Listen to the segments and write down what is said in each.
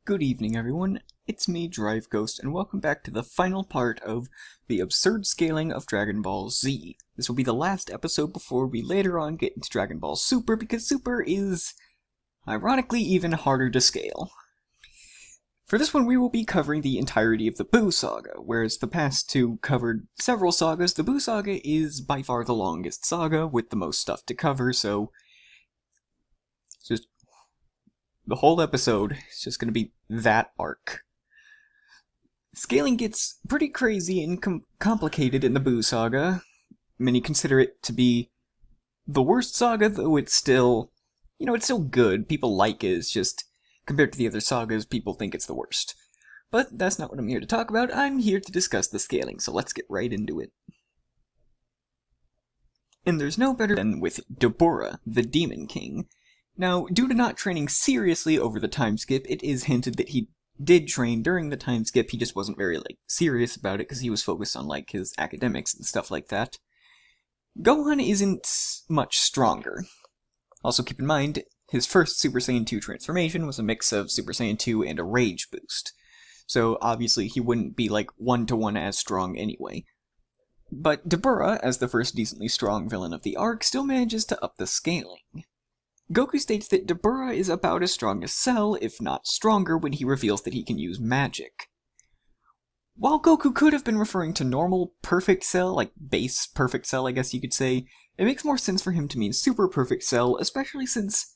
Good evening, everyone. It's me, Drive Ghost, and welcome back to the final part of the absurd scaling of Dragon Ball Z. This will be the last episode before we later on get into Dragon Ball Super, because Super is, ironically, even harder to scale. For this one, we will be covering the entirety of the Buu Saga, whereas the past two covered several sagas. The Buu Saga is by far the longest saga, with the most stuff to cover, so just the whole episode is just going to be that arc. Scaling gets pretty crazy and complicated in the Buu Saga. Many consider it to be the worst saga, though it's still, it's still good. People like it. It's just, compared to the other sagas, people think it's the worst. But that's not what I'm here to talk about. I'm here to discuss the scaling, so let's get right into it. And there's no better than with Dabura, the Demon King. Now, due to not training seriously over the time skip, it is hinted that he did train during the time skip. He just wasn't very, serious about it because he was focused on, his academics and stuff like that. Gohan isn't much stronger. Also keep in mind, his first Super Saiyan 2 transformation was a mix of Super Saiyan 2 and a Rage boost. So, obviously, he wouldn't be, one-to-one as strong anyway. But Dabura, as the first decently strong villain of the arc, still manages to up the scaling. Goku states that Dabura is about as strong as Cell, if not stronger, when he reveals that he can use magic. While Goku could have been referring to normal Perfect Cell, base Perfect Cell I guess you could say, it makes more sense for him to mean Super Perfect Cell, especially since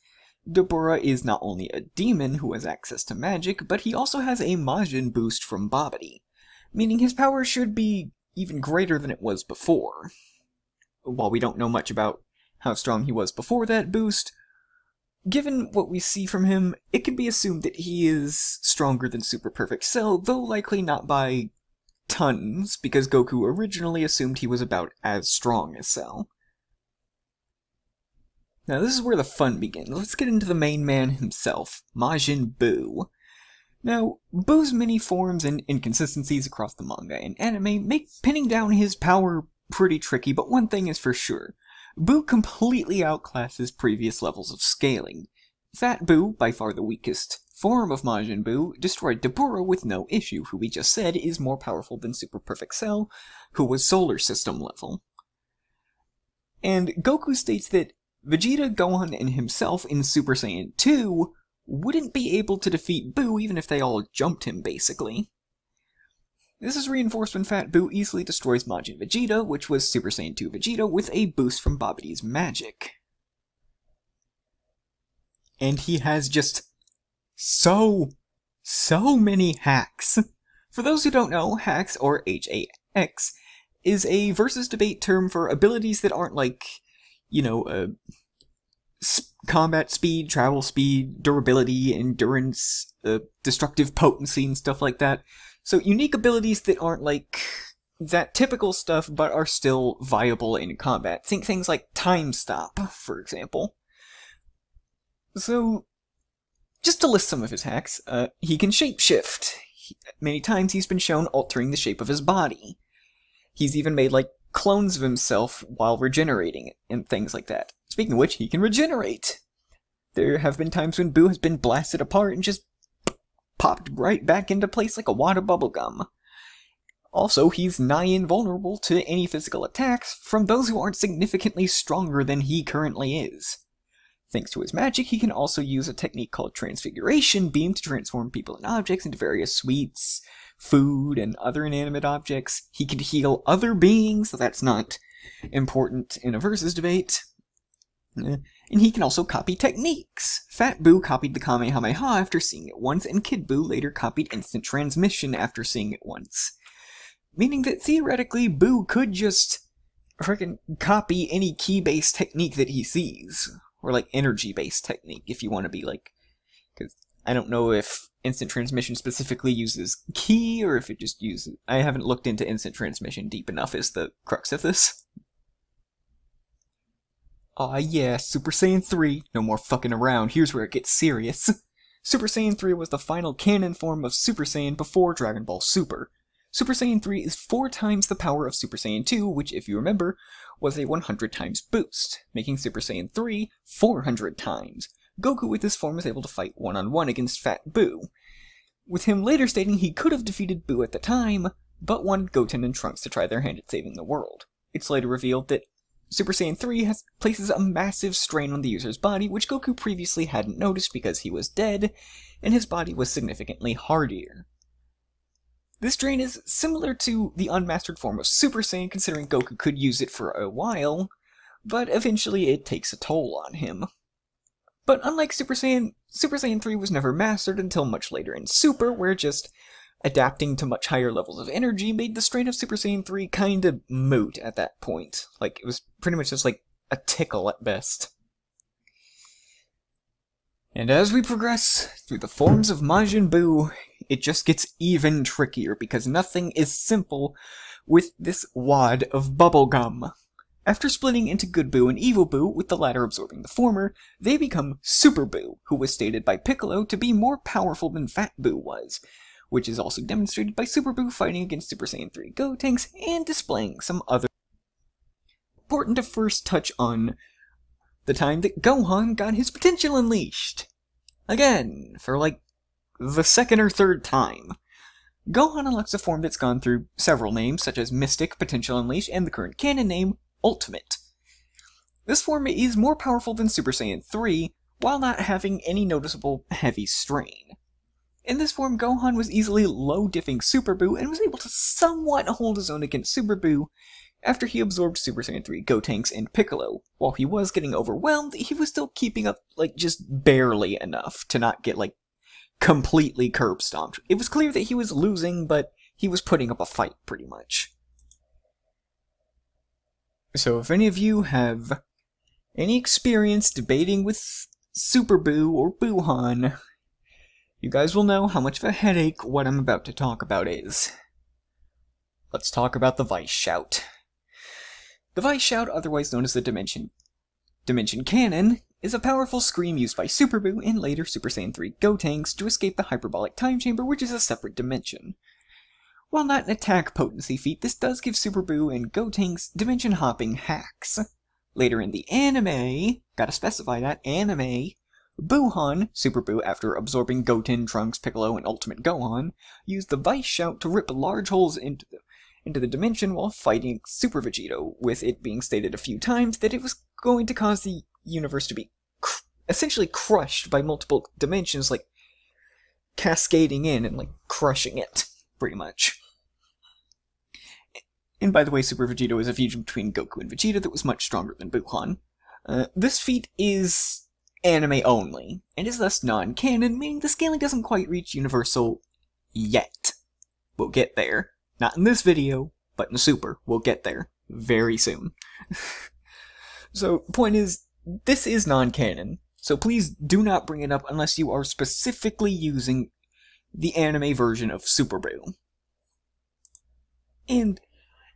Dabura is not only a demon who has access to magic, but he also has a Majin boost from Babidi, meaning his power should be even greater than it was before. While we don't know much about how strong he was before that boost, given what we see from him, it can be assumed that he is stronger than Super Perfect Cell, though likely not by tons, because Goku originally assumed he was about as strong as Cell. Now this is where the fun begins. Let's get into the main man himself, Majin Buu. Now, Buu's many forms and inconsistencies across the manga and anime make pinning down his power pretty tricky, but one thing is for sure. Buu completely outclasses previous levels of scaling. Fat Buu, by far the weakest form of Majin Buu, destroyed Dabura with no issue, who we just said is more powerful than Super Perfect Cell, who was solar system level. And Goku states that Vegeta, Gohan, and himself in Super Saiyan 2 wouldn't be able to defeat Buu even if they all jumped him, basically. This is reinforced when Fat Buu easily destroys Majin Vegeta, which was Super Saiyan 2 Vegeta, with a boost from Babidi's magic. And he has just so many hacks. For those who don't know, hacks, or HAX, is a versus debate term for abilities that aren't combat speed, travel speed, durability, endurance, destructive potency, and stuff like that. So unique abilities that aren't that typical stuff, but are still viable in combat. Think things like Time Stop, for example. So, just to list some of his hacks, he can shapeshift. Many times he's been shown altering the shape of his body. He's even made, clones of himself while regenerating, and things like that. Speaking of which, he can regenerate. There have been times when Buu has been blasted apart and just popped right back into place like a wad of bubblegum. Also, he's nigh invulnerable to any physical attacks from those who aren't significantly stronger than he currently is. Thanks to his magic, he can also use a technique called Transfiguration Beam to transform people and objects into various sweets, food, and other inanimate objects. He can heal other beings, so that's not important in a versus debate. And he can also copy techniques. Fat Buu copied the Kamehameha after seeing it once, and Kid Buu later copied Instant Transmission after seeing it once. Meaning that theoretically, Buu could just frickin' copy any ki-based technique that he sees. Or energy-based technique, if you want to be because I don't know if Instant Transmission specifically uses ki, or if it just uses... I haven't looked into Instant Transmission deep enough is the crux of this. Aw yeah, Super Saiyan 3. No more fucking around. Here's where it gets serious. Super Saiyan 3 was the final canon form of Super Saiyan before Dragon Ball Super. Super Saiyan 3 is 4 times the power of Super Saiyan 2, which, if you remember, was a 100 times boost, making Super Saiyan 3 400 times. Goku with this form is able to fight one-on-one against Fat Buu. with him later stating he could have defeated Buu at the time, but wanted Goten and Trunks to try their hand at saving the world. It's later revealed that Super Saiyan 3 places a massive strain on the user's body, which Goku previously hadn't noticed because he was dead, and his body was significantly hardier. This strain is similar to the unmastered form of Super Saiyan, considering Goku could use it for a while, but eventually it takes a toll on him. But unlike Super Saiyan 3 was never mastered until much later in Super, where just adapting to much higher levels of energy made the strain of Super Saiyan 3 kinda moot at that point. Like, it was pretty much just like a tickle at best. And as we progress through the forms of Majin Buu, it just gets even trickier because nothing is simple with this wad of bubblegum. After splitting into Good Buu and Evil Buu, with the latter absorbing the former, they become Super Buu, who was stated by Piccolo to be more powerful than Fat Buu was, which is also demonstrated by Super Buu fighting against Super Saiyan 3 Gotenks and displaying some other. Important to first touch on the time that Gohan got his potential unleashed. Again, for like the second or third time. Gohan unlocks a form that's gone through several names, such as Mystic, Potential Unleashed, and the current canon name, Ultimate. This form is more powerful than Super Saiyan 3, while not having any noticeable heavy strain. In this form, Gohan was easily low-diffing Super Buu and was able to somewhat hold his own against Super Buu after he absorbed Super Saiyan 3 Gotenks and Piccolo. While he was getting overwhelmed, he was still keeping up, like, just barely enough to not get, like, completely curb-stomped. It was clear that he was losing, but he was putting up a fight, pretty much. So if any of you have any experience debating with Super Buu or Buuhan, you guys will know how much of a headache what I'm about to talk about is. Let's talk about the Vice Shout. The Vice Shout, otherwise known as the Dimension Cannon, is a powerful scream used by Super Buu and later Super Saiyan 3 Gotenks to escape the hyperbolic time chamber, which is a separate dimension. While not an attack potency feat, this does give Super Buu and Gotenks dimension hopping hacks. Later in the anime, gotta specify that, anime, Buuhan, Super Buu, after absorbing Goten, Trunks, Piccolo, and Ultimate Gohan, used the Vice Shout to rip large holes into the dimension while fighting Super Vegito, with it being stated a few times that it was going to cause the universe to be essentially crushed by multiple dimensions, like cascading in and like crushing it, pretty much. And by the way, Super Vegito is a fusion between Goku and Vegeta that was much stronger than Buuhan. This feat is anime only, and is thus non-canon, meaning the scaling doesn't quite reach universal yet. We'll get there. Not in this video, but in Super. We'll get there very soon. So, point is, this is non-canon, so please do not bring it up unless you are specifically using the anime version of Super Buu. And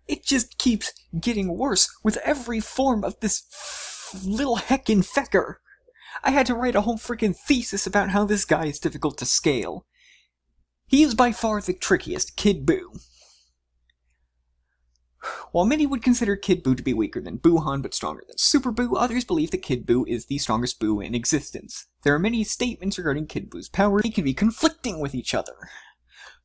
it just keeps getting worse with every form of this little heckin' fecker. I had to write a whole freaking thesis about how this guy is difficult to scale. He is by far the trickiest, Kid Buu. While many would consider Kid Buu to be weaker than Buuhan but stronger than Super Buu, others believe that Kid Buu is the strongest Buu in existence. There are many statements regarding Kid Buu's power. They can be conflicting with each other.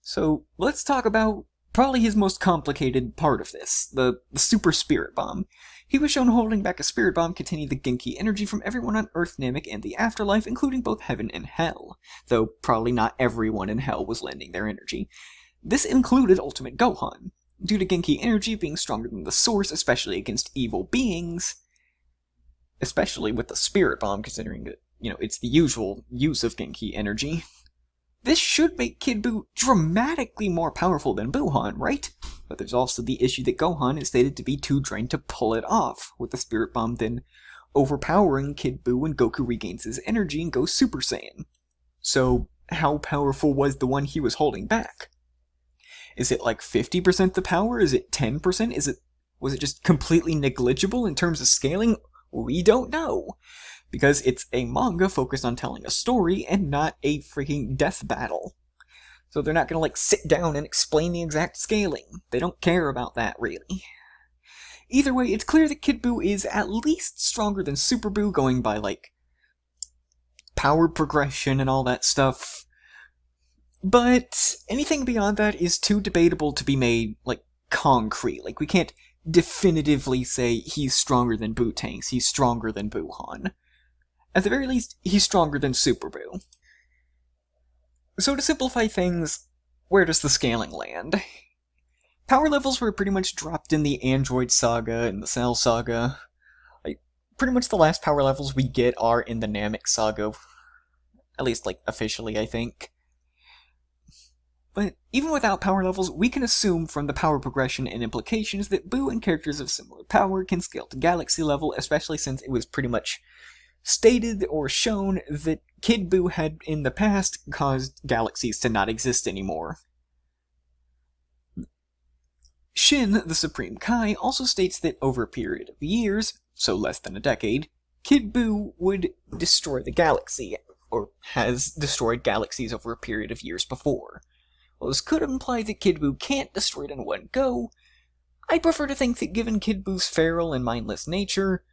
So let's talk about probably his most complicated part of this, the Super Spirit Bomb. He was shown holding back a Spirit Bomb containing the Genki energy from everyone on Earth, Namek, and the Afterlife, including both Heaven and Hell, though probably not everyone in Hell was lending their energy. This included Ultimate Gohan. Due to Genki energy being stronger than the Source, especially against evil beings, especially with the Spirit Bomb, considering that, it's the usual use of Genki energy, this should make Kid Buu dramatically more powerful than Buuhan, right? But there's also the issue that Gohan is stated to be too drained to pull it off, with the Spirit Bomb then overpowering Kid Buu when Goku regains his energy and goes Super Saiyan. So, how powerful was the one he was holding back? Is it like 50% the power? Is it 10%? Was it just completely negligible in terms of scaling? We don't know. Because it's a manga focused on telling a story and not a freaking death battle. So they're not gonna sit down and explain the exact scaling. They don't care about that, really. Either way, it's clear that Kid Buu is at least stronger than Super Buu, going by power progression and all that stuff. But anything beyond that is too debatable to be made, like, concrete. Like, we can't definitively say he's stronger than Buu Tanks, he's stronger than Buu Han. At the very least, he's stronger than Super Buu. So to simplify things, where does the scaling land? Power levels were pretty much dropped in the Android Saga and the Cell Saga. Like, pretty much the last power levels we get are in the Namek Saga. At least, like, officially, I think. But even without power levels, we can assume from the power progression and implications that Buu and characters of similar power can scale to galaxy level, especially since it was pretty much stated or shown that Kid Buu had in the past caused galaxies to not exist anymore. Shin, the Supreme Kai, also states that over a period of years, so less than a decade, Kid Buu would destroy the galaxy, or has destroyed galaxies over a period of years before. While this could imply that Kid Buu can't destroy it in one go, I prefer to think that given Kid Buu's feral and mindless nature,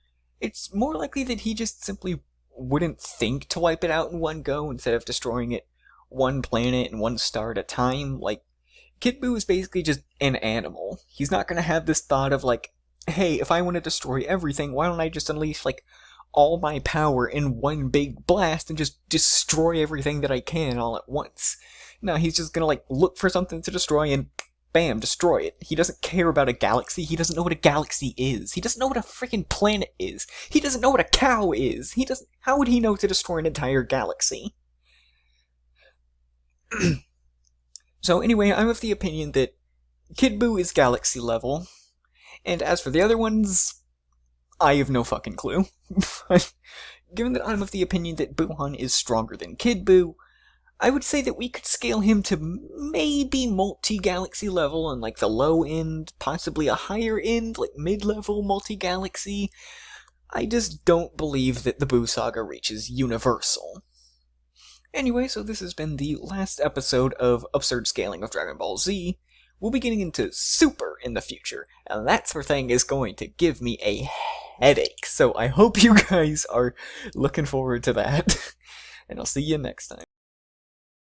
it's more likely that he just simply wouldn't think to wipe it out in one go instead of destroying it one planet and one star at a time. Like, Kid Buu is basically just an animal. He's not gonna have this thought of like, hey, if I want to destroy everything, why don't I just unleash like all my power in one big blast and just destroy everything that I can all at once? No, he's just gonna like look for something to destroy and bam, destroy it. He doesn't care about a galaxy. He doesn't know what a galaxy is. He doesn't know what a freaking planet is. He doesn't know what a cow is. How would he know to destroy an entire galaxy? So anyway, I'm of the opinion that Kid Buu is galaxy level, and as for the other ones, I have no fucking clue. Given that I'm of the opinion that Buu Han is stronger than Kid Buu, I would say that we could scale him to maybe multi-galaxy level on like the low end, possibly a higher end, like mid-level multi-galaxy. I just don't believe that the Buu Saga reaches universal. Anyway, so this has been the last episode of Absurd Scaling of Dragon Ball Z. We'll be getting into Super in the future, and that sort of thing is going to give me a headache. So I hope you guys are looking forward to that, and I'll see you next time.